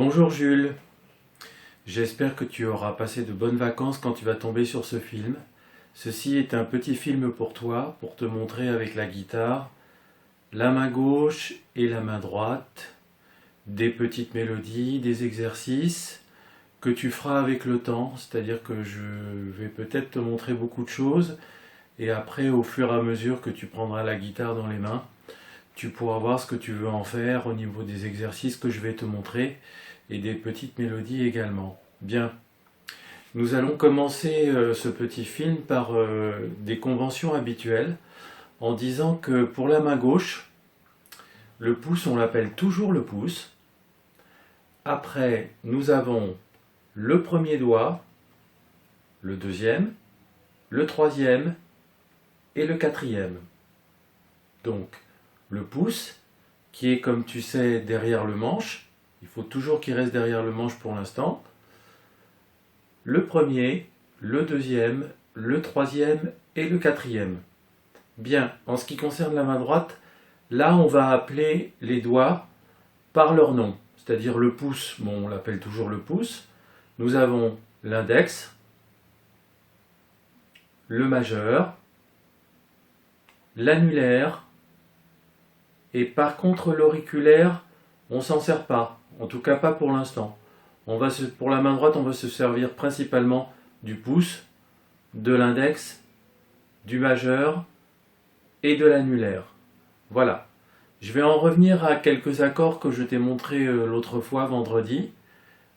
Bonjour Jules, j'espère que tu auras passé de bonnes vacances quand tu vas tomber sur ce film. Ceci est un petit film pour toi, pour te montrer avec la guitare, la main gauche et la main droite, des petites mélodies, des exercices que tu feras avec le temps, c'est-à-dire que je vais peut-être te montrer beaucoup de choses et après au fur et à mesure que tu prendras la guitare dans les mains, tu pourras voir ce que tu veux en faire au niveau des exercices que je vais te montrer et des petites mélodies également. Bien, nous allons commencer ce petit film par des conventions habituelles en disant que pour la main gauche, le pouce on l'appelle toujours le pouce. Après, nous avons le premier doigt, le deuxième, le troisième et le quatrième. Donc, le pouce, qui est comme tu sais derrière le manche, il faut toujours qu'il reste derrière le manche pour l'instant. Le premier, le deuxième, le troisième et le quatrième. Bien, en ce qui concerne la main droite, là on va appeler les doigts par leur nom. C'est-à-dire le pouce, bon, on l'appelle toujours le pouce. Nous avons l'index, le majeur, l'annulaire, et par contre l'auriculaire, on ne s'en sert pas, en tout cas pas pour l'instant. Pour la main droite, on va se servir principalement du pouce, de l'index, du majeur et de l'annulaire. Voilà. Je vais en revenir à quelques accords que je t'ai montrés l'autre fois, vendredi,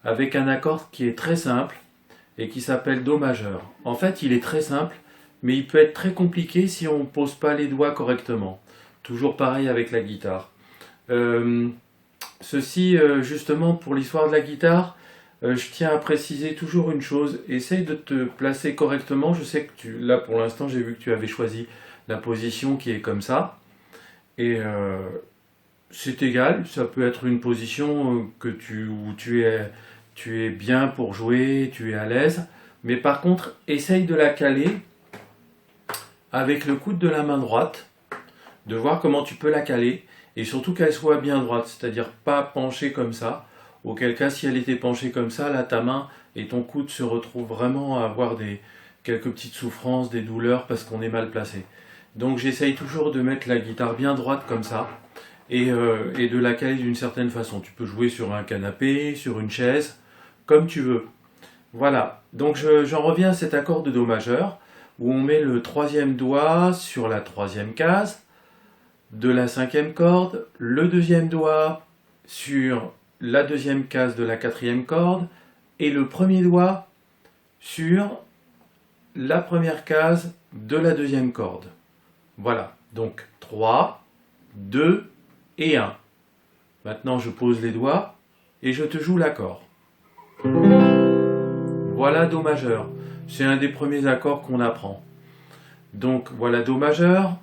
avec un accord qui est très simple et qui s'appelle Do majeur. En fait, il est très simple, mais il peut être très compliqué si on ne pose pas les doigts correctement. Toujours pareil avec la guitare. Ceci, justement, pour l'histoire de la guitare, je tiens à préciser toujours une chose. Essaye de te placer correctement. Je sais que là, pour l'instant, j'ai vu que tu avais choisi la position qui est comme ça. Et c'est égal. Ça peut être une position où tu es bien pour jouer, tu es à l'aise. Mais par contre, essaye de la caler avec le coude de la main droite, de voir comment tu peux la caler, et surtout qu'elle soit bien droite, c'est-à-dire pas penchée comme ça, auquel cas si elle était penchée comme ça, là ta main et ton coude se retrouvent vraiment à avoir quelques petites souffrances, des douleurs, parce qu'on est mal placé. Donc j'essaye toujours de mettre la guitare bien droite comme ça, et de la caler d'une certaine façon. Tu peux jouer sur un canapé, sur une chaise, comme tu veux. Voilà, donc j'en reviens à cet accord de Do majeur, où on met le troisième doigt sur la troisième case, de la cinquième corde, le deuxième doigt sur la deuxième case de la quatrième corde et le premier doigt sur la première case de la deuxième corde. Voilà, donc 3, 2 et 1. Maintenant je pose les doigts et je te joue l'accord. Voilà Do majeur, c'est un des premiers accords qu'on apprend. Donc voilà Do majeur.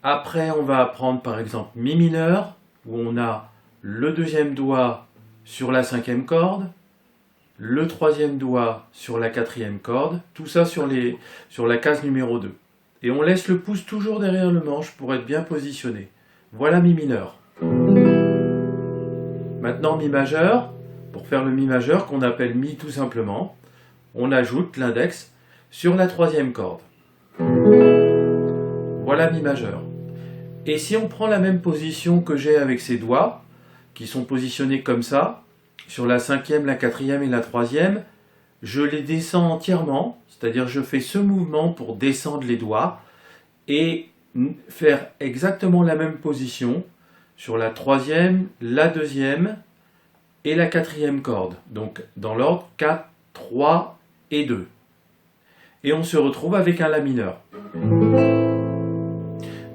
Après, on va apprendre par exemple Mi mineur, où on a le deuxième doigt sur la cinquième corde, le troisième doigt sur la quatrième corde, tout ça sur la case numéro 2. Et on laisse le pouce toujours derrière le manche pour être bien positionné. Voilà Mi mineur. Maintenant Mi majeur, pour faire le Mi majeur qu'on appelle Mi tout simplement, on ajoute l'index sur la troisième corde. Voilà Mi majeur. Et si on prend la même position que j'ai avec ces doigts, qui sont positionnés comme ça, sur la cinquième, la quatrième et la troisième, je les descends entièrement, c'est-à-dire je fais ce mouvement pour descendre les doigts et faire exactement la même position sur la troisième, la deuxième et la quatrième corde. Donc dans l'ordre 4, 3 et 2. Et on se retrouve avec un La mineur.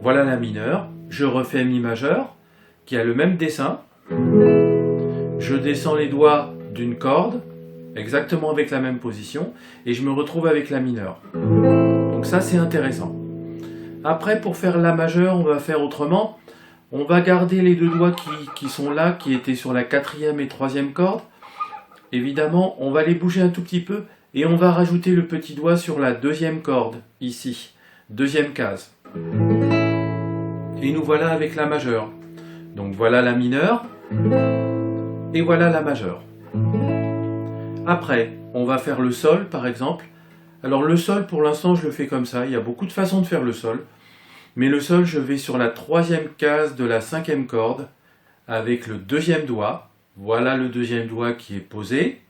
Voilà La mineur, je refais Mi majeur, qui a le même dessin. Je descends les doigts d'une corde, exactement avec la même position, et je me retrouve avec La mineur. Donc ça c'est intéressant. Après pour faire La majeur, on va faire autrement. On va garder les deux doigts qui sont là, qui étaient sur la quatrième et troisième corde. Évidemment, on va les bouger un tout petit peu, et on va rajouter le petit doigt sur la deuxième corde, ici, deuxième case. Et nous voilà avec La majeure. Donc voilà La mineure et voilà La majeure. Après, on va faire le sol par exemple. Alors le sol pour l'instant je le fais comme ça, il y a beaucoup de façons de faire le sol. Mais le sol je vais sur la troisième case de la cinquième corde avec le deuxième doigt. Voilà le deuxième doigt qui est posé.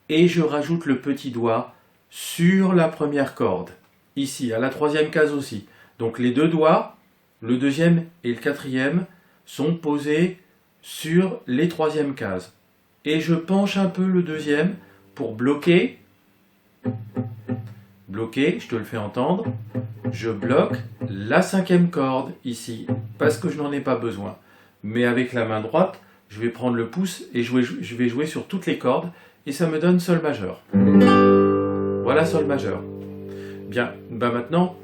Et je rajoute le petit doigt sur la première corde. Ici, à la troisième case aussi. Donc les deux doigts, le deuxième et le quatrième, sont posés sur les troisièmes cases. Et je penche un peu le deuxième pour bloquer. Bloquer, je te le fais entendre. Je bloque la cinquième corde ici, parce que je n'en ai pas besoin. Mais avec la main droite, je vais prendre le pouce et je vais jouer sur toutes les cordes et ça me donne sol majeur. Voilà sol majeur. Bien, ben maintenant,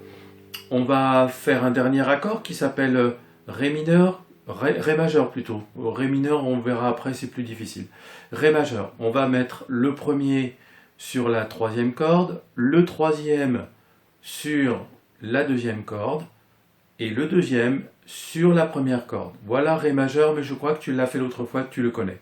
on va faire un dernier accord qui s'appelle Ré mineur, Ré majeur plutôt. Ré mineur, on verra après, c'est plus difficile. Ré majeur, on va mettre le premier sur la troisième corde, le troisième sur la deuxième corde et le deuxième sur la première corde. Voilà Ré majeur, mais je crois que tu l'as fait l'autre fois, que tu le connais.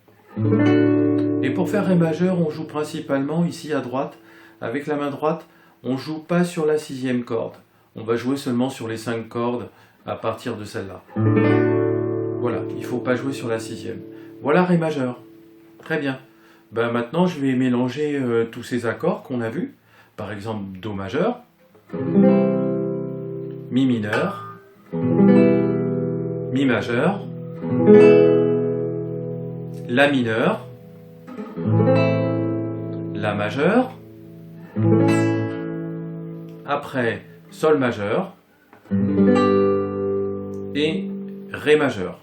Et pour faire Ré majeur, on joue principalement ici à droite, avec la main droite, on ne joue pas sur la sixième corde. On va jouer seulement sur les 5 cordes à partir de celle-là. Voilà, il ne faut pas jouer sur la sixième. Voilà Ré majeur. Très bien. Ben maintenant, je vais mélanger tous ces accords qu'on a vus. Par exemple, Do majeur, Mi mineur, Mi majeur, La mineur, La majeur, après Sol majeur et Ré majeur.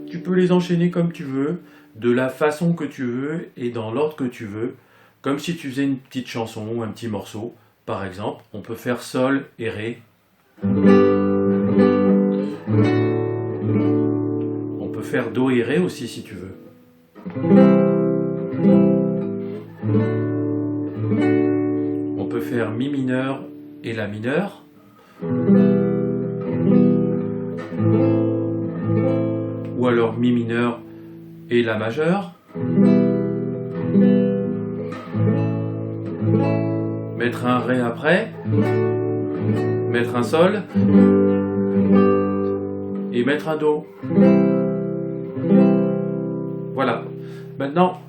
Tu peux les enchaîner comme tu veux, de la façon que tu veux et dans l'ordre que tu veux, comme si tu faisais une petite chanson ou un petit morceau. Par exemple, on peut faire Sol et Ré. On peut faire Do et Ré aussi si tu veux. On peut faire Mi mineur et La mineur. Ou alors Mi mineur et La majeur. Mettre un Ré après. Mettre un Sol. Et mettre un Do. Voilà. Maintenant,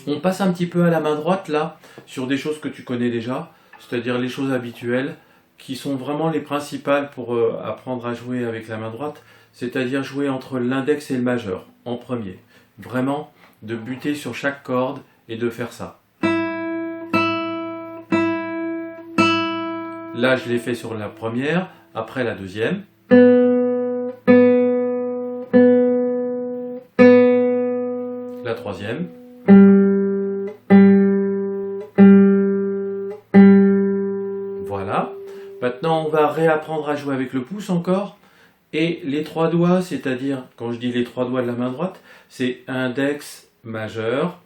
on passe un petit peu à la main droite là, sur des choses que tu connais déjà, c'est-à-dire les choses habituelles, qui sont vraiment les principales pour apprendre à jouer avec la main droite, c'est-à-dire jouer entre l'index et le majeur, en premier. Vraiment, de buter sur chaque corde et de faire ça. Là, je l'ai fait sur la première, après la deuxième. La troisième. Voilà. Maintenant, on va réapprendre à jouer avec le pouce encore. Et les trois doigts, c'est-à-dire, quand je dis les trois doigts de la main droite, c'est index majeur,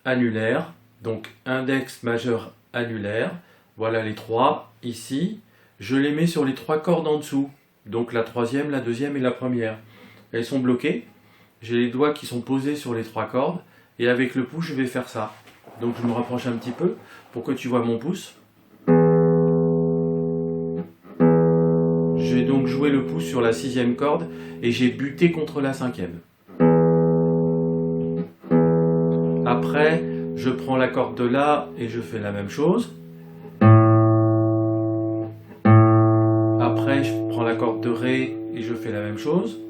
annulaire. Donc, index majeur, annulaire. Voilà les trois, ici. Je les mets sur les trois cordes en dessous. Donc, la troisième, la deuxième et la première. Elles sont bloquées. J'ai les doigts qui sont posés sur les trois cordes. Et avec le pouce, je vais faire ça. Donc, je me rapproche un petit peu pour que tu vois mon pouce. J'ai donc joué le pouce sur la sixième corde et j'ai buté contre la cinquième. Après, je prends la corde de La et je fais la même chose. Après, je prends la corde de Ré et je fais la même chose.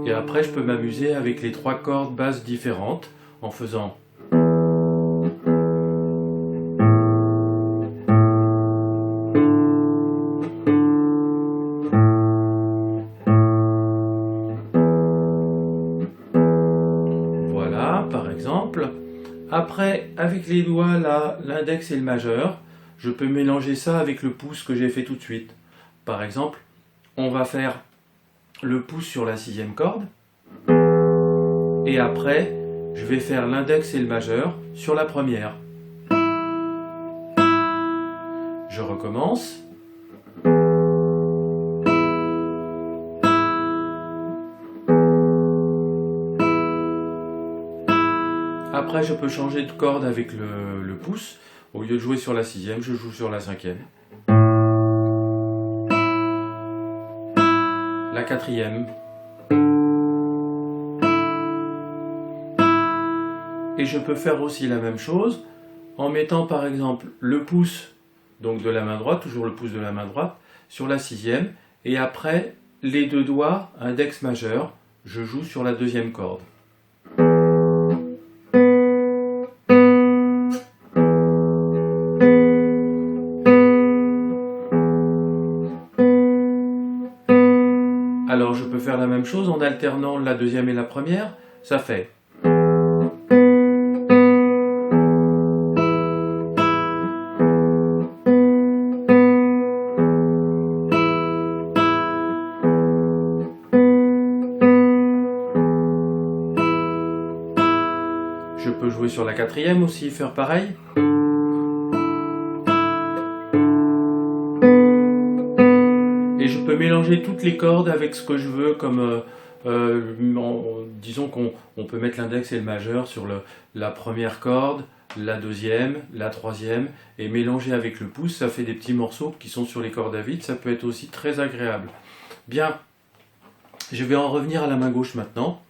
Et après, je peux m'amuser avec les trois cordes basses différentes en faisant. Voilà, par exemple. Après, avec les doigts, là, l'index et le majeur, je peux mélanger ça avec le pouce que j'ai fait tout de suite. Par exemple, on va faire le pouce sur la sixième corde. Et après, je vais faire l'index et le majeur sur la première. Je recommence. Après, je peux changer de corde avec le pouce. Au lieu de jouer sur la sixième, je joue sur la cinquième. La quatrième. Et je peux faire aussi la même chose en mettant par exemple le pouce donc de la main droite, toujours le pouce de la main droite, sur la sixième. Et après, les deux doigts, index majeur, je joue sur la deuxième corde. Alors je peux faire la même chose en alternant la deuxième et la première, ça fait. Je peux jouer sur la quatrième aussi, faire pareil. Et je peux mélanger toutes les cordes avec ce que je veux, comme disons qu'on peut mettre l'index et le majeur sur la première corde, la deuxième, la troisième, et mélanger avec le pouce, ça fait des petits morceaux qui sont sur les cordes à vide, ça peut être aussi très agréable. Bien, je vais en revenir à la main gauche maintenant.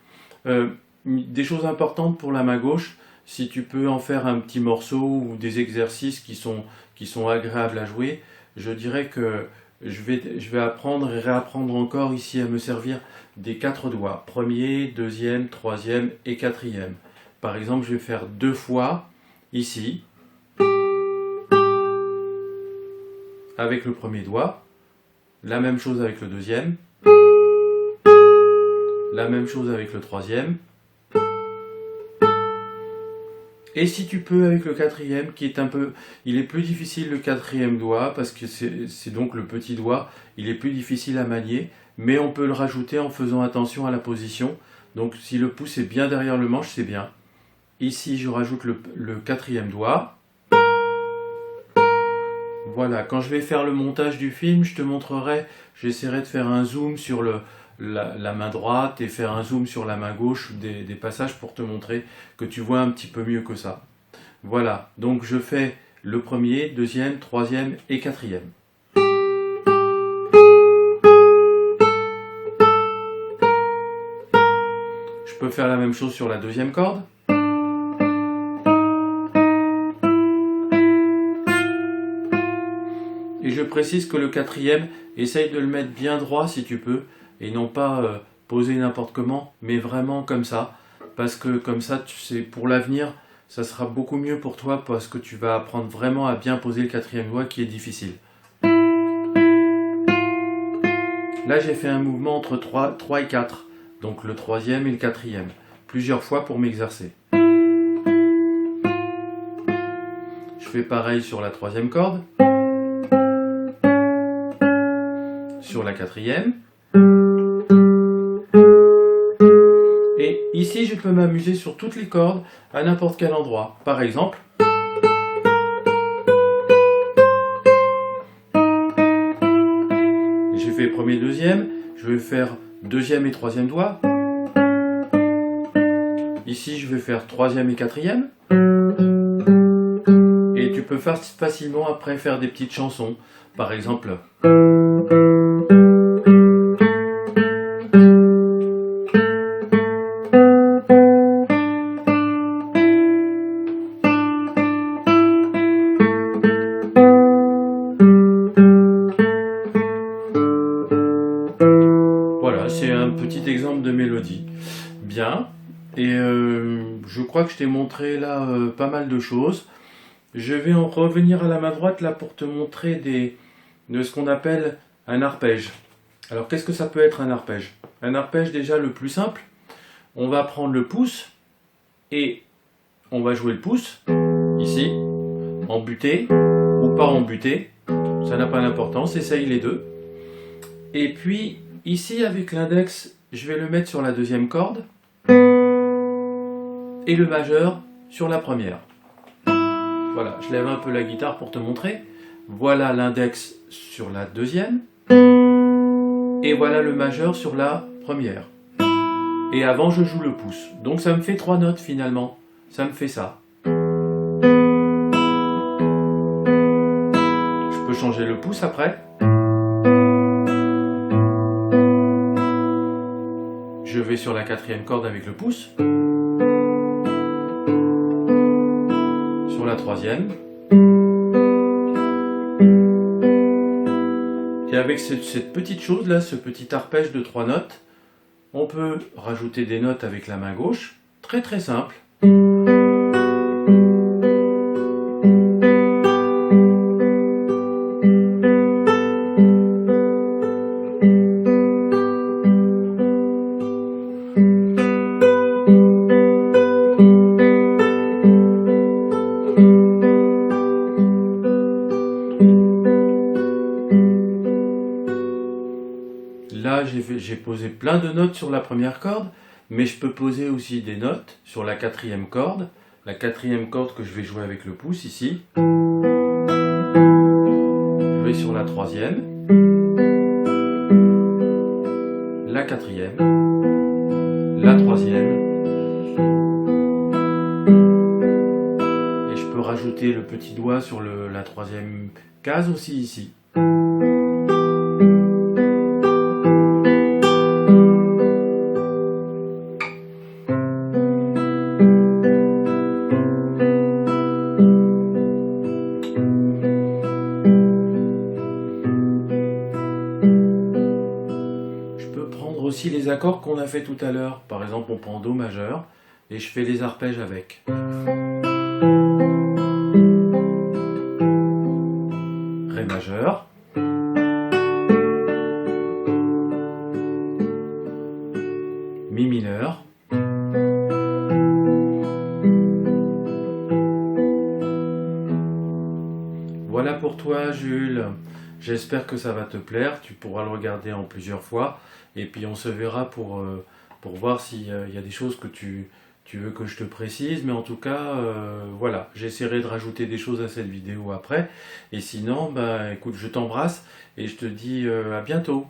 Des choses importantes pour la main gauche, si tu peux en faire un petit morceau ou des exercices qui sont agréables à jouer, je dirais que je vais apprendre et réapprendre encore ici à me servir des 4 doigts. Premier, deuxième, troisième et quatrième. Par exemple, je vais faire 2 fois ici, avec le premier doigt, la même chose avec le deuxième, la même chose avec le troisième, et si tu peux avec le quatrième, qui est il est plus difficile le quatrième doigt, parce que c'est donc le petit doigt, il est plus difficile à manier, mais on peut le rajouter en faisant attention à la position. Donc si le pouce est bien derrière le manche, c'est bien. Ici, je rajoute le quatrième doigt. Voilà, quand je vais faire le montage du film, je te montrerai, j'essaierai de faire un zoom sur la main droite et faire un zoom sur la main gauche des passages pour te montrer que tu vois un petit peu mieux que ça. Voilà, donc je fais le premier, deuxième, troisième et quatrième. Je peux faire la même chose sur la deuxième corde. Et je précise que le quatrième, essaye de le mettre bien droit si tu peux, et non pas poser n'importe comment, mais vraiment comme ça, parce que comme ça, tu sais, pour l'avenir, ça sera beaucoup mieux pour toi, parce que tu vas apprendre vraiment à bien poser le quatrième doigt qui est difficile. Là, j'ai fait un mouvement entre 3 et 4, donc le troisième et le quatrième, plusieurs fois pour m'exercer. Je fais pareil sur la troisième corde, sur la quatrième. Et ici, je peux m'amuser sur toutes les cordes à n'importe quel endroit. Par exemple, j'ai fait premier, deuxième, je vais faire deuxième et troisième doigt. Ici, je vais faire troisième et quatrième. Et tu peux facilement après faire des petites chansons. Par exemple, voilà, c'est un petit exemple de mélodie. Bien, et je crois que je t'ai montré là pas mal de choses. Je vais en revenir à la main droite là pour te montrer de ce qu'on appelle un arpège. Alors qu'est-ce que ça peut être un arpège? Un arpège, déjà le plus simple, on va prendre le pouce et on va jouer le pouce, ici, en buté ou pas en buté, ça n'a pas d'importance, essaye les deux. Et puis ici avec l'index, je vais le mettre sur la deuxième corde et le majeur sur la première. Voilà, je lève un peu la guitare pour te montrer. Voilà l'index sur la deuxième. Et voilà le majeur sur la première. Et avant, je joue le pouce. Donc ça me fait 3 notes finalement. ça me fait ça. Je peux changer le pouce après. Je vais sur la 4e corde avec le pouce. Sur la 3e. Et avec cette petite chose là, ce petit arpège de 3 notes, on peut rajouter des notes avec la main gauche. Très très simple. Là, j'ai posé plein de notes sur la première corde, mais je peux poser aussi des notes sur la 4e corde. La 4e corde que je vais jouer avec le pouce ici. Je vais sur la 3e. La 4e. La 3e. Et je peux rajouter le petit doigt sur la 3e case aussi ici. Aussi les accords qu'on a fait tout à l'heure. Par exemple, on prend Do majeur et je fais les arpèges avec. Ré majeur. Mi mineur. Voilà pour toi, Jules. J'espère que ça va te plaire, tu pourras le regarder en plusieurs fois et puis on se verra pour voir s'il y a des choses que tu veux que je te précise, mais en tout cas, voilà, j'essaierai de rajouter des choses à cette vidéo après, et sinon, bah, écoute, je t'embrasse et je te dis à bientôt.